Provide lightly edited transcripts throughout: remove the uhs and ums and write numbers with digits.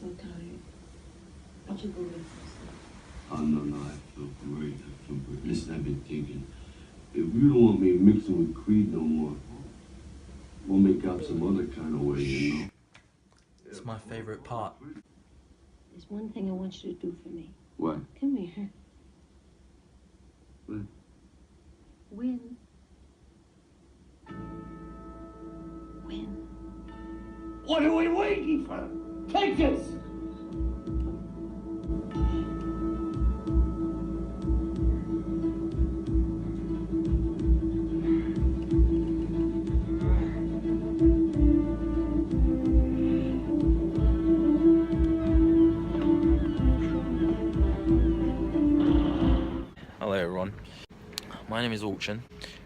so tired. Why don't you go in first? Oh, no, I feel great. Listen, I've been thinking, if you don't want me mixing with Creed no more, we'll make out some other kind of way, you know? It's my favorite part. There's one thing I want you to do for me. What? Come here. What? Win. Win. What are we waiting for? Take this! Hello everyone, my name is ORCHY.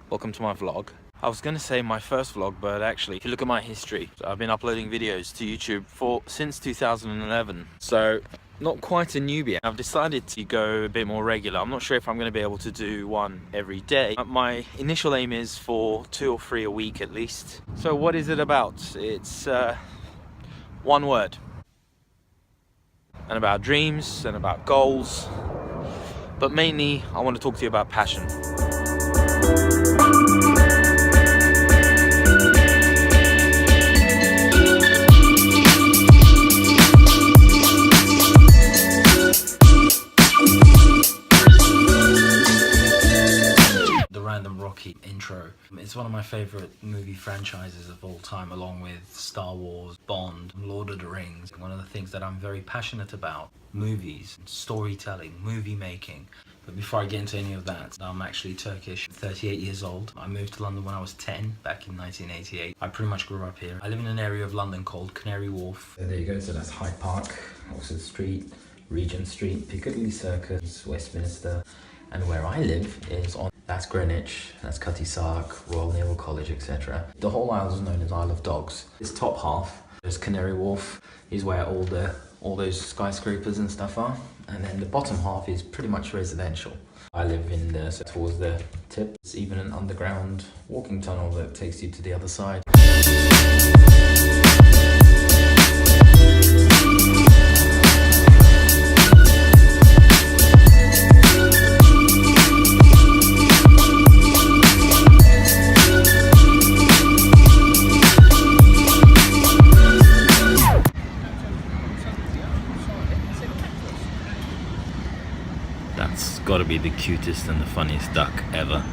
Welcome to my vlog. I was going to say my first vlog, but actually if you look at my history, I've been uploading videos to YouTube since 2011, so not quite a newbie. I've decided to go a bit more regular. I'm not sure if I'm going to be able to do one every day. My initial aim is for 2 or 3 a week at least. So what is it about? It's one word, and about dreams and about goals. But mainly, I want to talk to you about passion. The Random Rocky intro. It's one of my favorite movie franchises of all time, along with Star Wars, Bond, Lord of the Rings. One of the things that I'm very passionate about, movies, storytelling, movie making. But before I get into any of that, I'm actually Turkish, 38 years old. I moved to London when I was 10, back in 1988. I pretty much grew up here. I live in an area of London called Canary, Wharf. There you go, so that's Hyde Park, Oxford Street, Regent Street, Piccadilly Circus, Westminster. And where I live is on, that's Greenwich, that's Cutty Sark, Royal Naval College, etc. The whole isle is known as Isle of Dogs. This top half, there's Canary Wharf, is where all those skyscrapers and stuff are. And then the bottom half is pretty much residential. I live in towards the tip. There's even an underground walking tunnel that takes you to the other side. That's got to be the cutest and the funniest duck ever.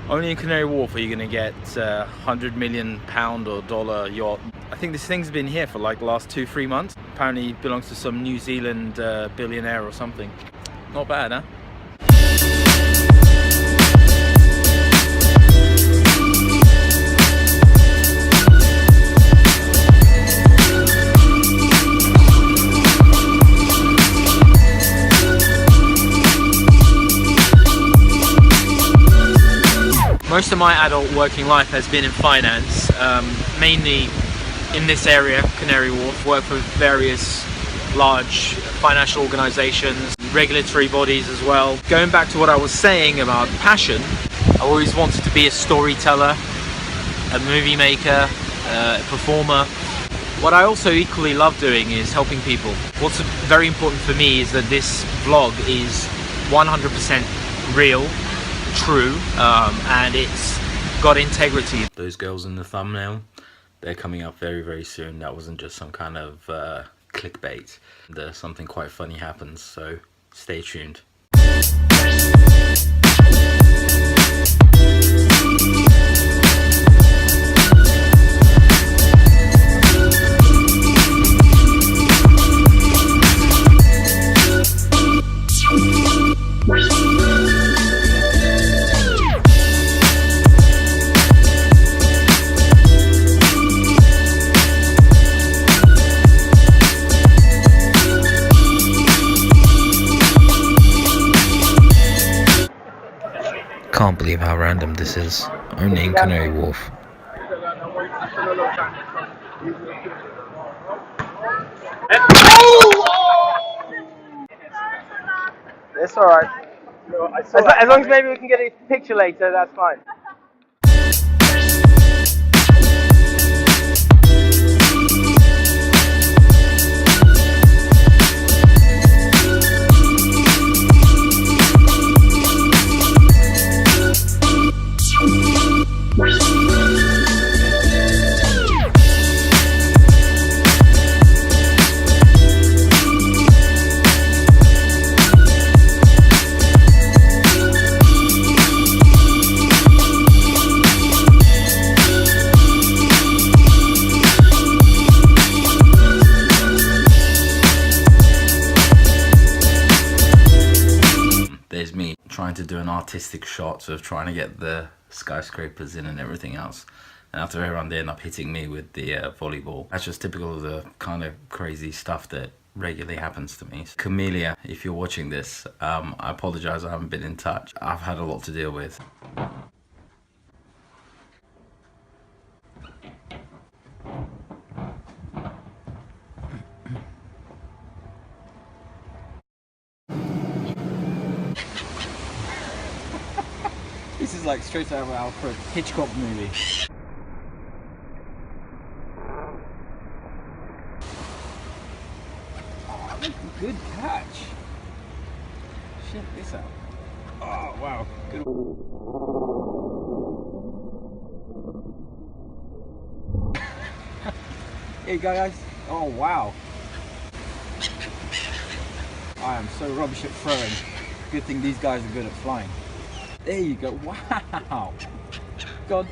Only in Canary Wharf are you going to get £100 million or dollar yacht. I think this thing's been here for like the last 2-3 months. Apparently it belongs to some New Zealand billionaire or something. Not bad, huh? Most of my adult working life has been in finance, mainly in this area, Canary Wharf. Work for various large financial organizations, regulatory bodies as well. Going back to what I was saying about passion, I always wanted to be a storyteller, a movie maker, a performer. What I also equally love doing is helping people. What's very important for me is that this vlog is 100% real, true, and it's got integrity. Those girls in the thumbnail, they're coming up very, very soon. That wasn't just some kind of clickbait. There's something quite funny happens, so stay tuned. Can't believe how random this is. Only in Canary Wharf. It's alright. As long as maybe we can get a picture later, that's fine. trying to do an artistic shot of trying to get the skyscrapers in and everything else. And after everyone, they end up hitting me with the volleyball. That's just typical of the kind of crazy stuff that regularly happens to me. Camellia, if you're watching this, I apologize I haven't been in touch. I've had a lot to deal with. This is like straight out of an Alfred Hitchcock movie. Oh, that's a good catch. Check this out. Oh, wow. Good. Here you go, guys. Oh, wow. I am so rubbish at throwing. Good thing these guys are good at flying. There you go. Wow. God.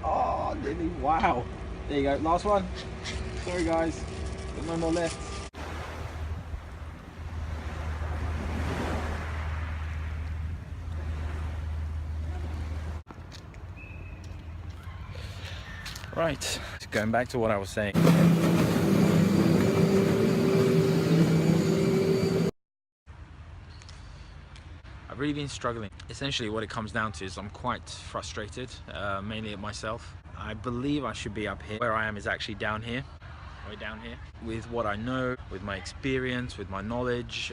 Oh, Lily. Wow. There you go. Last one. Sorry, guys. Got no more left. Right. Going back to what I was saying. I've really been struggling. Essentially what it comes down to is I'm quite frustrated, mainly at myself. I believe I should be up here. Where I am is actually down here, way down here. With what I know, with my experience, with my knowledge,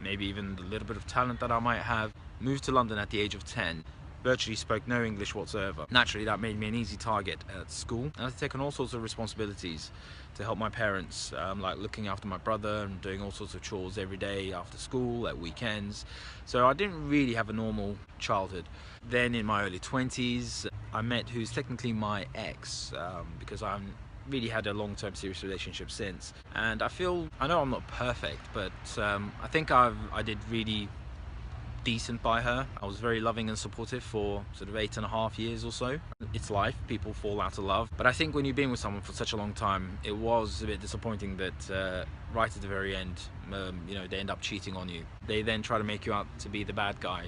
maybe even the little bit of talent that I might have. Moved to London at the age of 10. Virtually spoke no English whatsoever. Naturally, that made me an easy target at school. And I've taken all sorts of responsibilities to help my parents, like looking after my brother and doing all sorts of chores every day after school, at weekends. So I didn't really have a normal childhood. Then in my early 20s, I met who's technically my ex, because I haven't really had a long-term serious relationship since. And I know I'm not perfect, but I think I did really decent by her. I was very loving and supportive for sort of 8.5 years or so. It's life, people fall out of love. But I think when you've been with someone for such a long time, it was a bit disappointing that right at the very end, you know, they end up cheating on you. They then try to make you out to be the bad guy.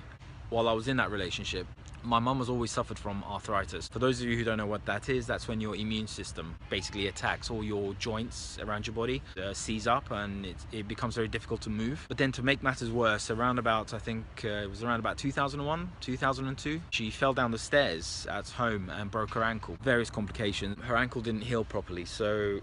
While I was in that relationship, my mum has always suffered from arthritis. For those of you who don't know what that is, that's when your immune system basically attacks all your joints around your body, seize up, and it becomes very difficult to move. But then to make matters worse, around about, I think it was around about 2001, 2002, she fell down the stairs at home and broke her ankle. Various complications. Her ankle didn't heal properly, so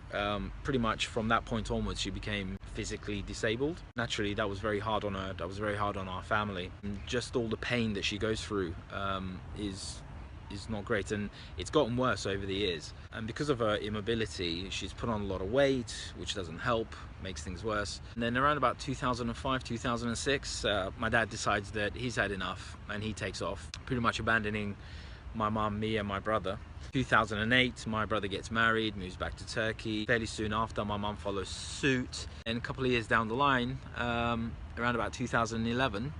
pretty much from that point onwards, she became physically disabled. Naturally, that was very hard on her. That was very hard on our family. And just all the pain that she goes through is not great, and it's gotten worse over the years. And because of her immobility, she's put on a lot of weight, which doesn't help, makes things worse. And then around about 2005, 2006, my dad decides that he's had enough and he takes off, pretty much abandoning my mum, me and my brother. 2008, my brother gets married, moves back to Turkey. Fairly soon after, my mum follows suit. And a couple of years down the line, around about 2011,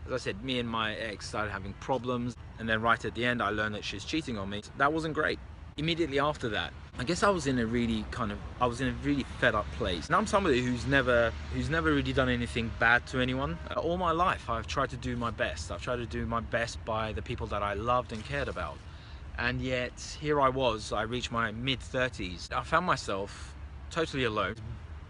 as I said, me and my ex started having problems, and then right at the end I learned that she's cheating on me. That wasn't great. Immediately after that, I guess I was in a really fed up place. And I'm somebody who's never really done anything bad to anyone. All my life I've tried to do my best. I've tried to do my best by the people that I loved and cared about. And yet here I was, I reached my mid-30s. I found myself totally alone.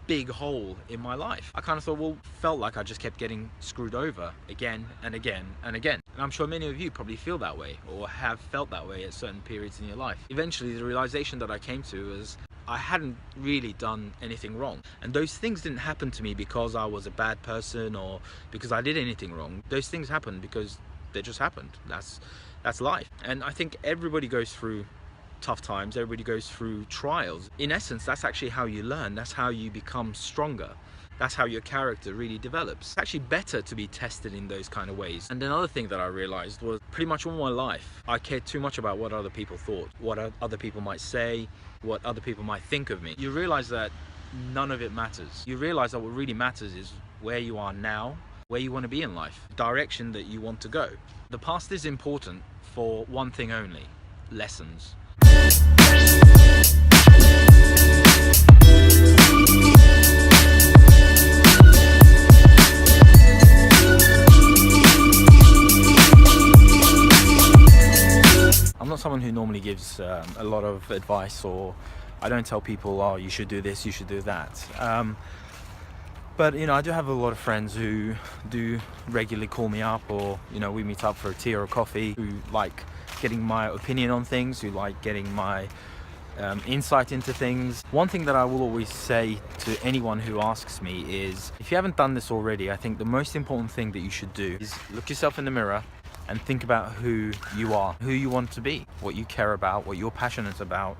Big hole in my life. I kind of thought, well, felt like I just kept getting screwed over again and again and again. And I'm sure many of you probably feel that way or have felt that way at certain periods in your life. Eventually, the realization that I came to was I hadn't really done anything wrong. And those things didn't happen to me because I was a bad person or because I did anything wrong. Those things happened because they just happened. That's life. And I think everybody goes through tough times, everybody goes through trials. In essence, that's actually how you learn, that's how you become stronger, that's how your character really develops. It's actually better to be tested in those kind of ways. And another thing that I realized was pretty much all my life I cared too much about what other people thought, what other people might say, what other people might think of me. You realize that none of it matters. You realize that what really matters is where you are now, where you want to be in life, the direction that you want to go. The past is important for one thing only: lessons. gives a lot of advice, or I don't tell people, oh, you should do this, you should do that. But you know, I do have a lot of friends who do regularly call me up, or you know, we meet up for a tea or a coffee, who like getting my opinion on things, who like getting my insight into things. One thing that I will always say to anyone who asks me is, if you haven't done this already, I think the most important thing that you should do is look yourself in the mirror and think about who you are, who you want to be, what you care about, what you're passionate about,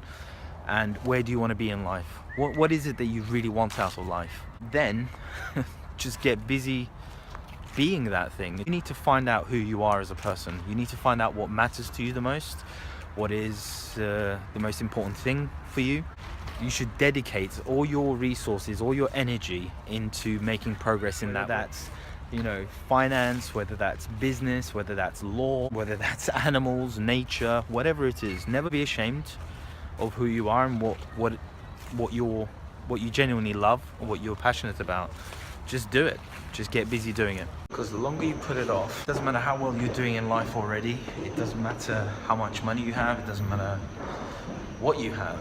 and where do you want to be in life. What is it that you really want out of life? Then just get busy being that thing. You need to find out who you are as a person. You need to find out what matters to you the most, what is the most important thing for you. You should dedicate all your resources, all your energy into making progress in that. That's, you know, finance, whether that's business, whether that's law, whether that's animals, nature, whatever it is. Never be ashamed of who you are and what you genuinely love, or what you're passionate about. Just do it. Just get busy doing it. Because the longer you put it off, it doesn't matter how well you're doing in life already, it doesn't matter how much money you have, it doesn't matter what you have.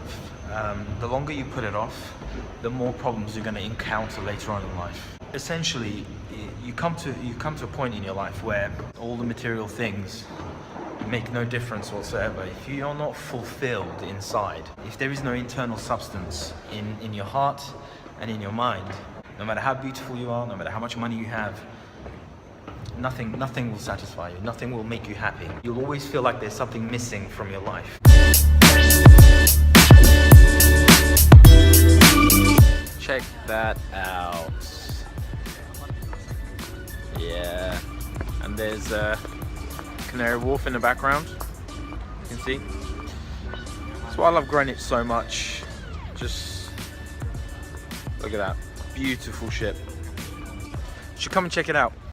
The longer you put it off, the more problems you're going to encounter later on in life. Essentially, you come to a point in your life where all the material things make no difference whatsoever. If you're not fulfilled inside, if there is no internal substance in your heart and in your mind, no matter how beautiful you are, no matter how much money you have, nothing will satisfy you, nothing will make you happy. You'll always feel like there's something missing from your life. Check that out. Yeah, and there's Canary Wharf in the background, you can see. That's why I love Greenwich so much. Just look at that beautiful ship. You should come and check it out.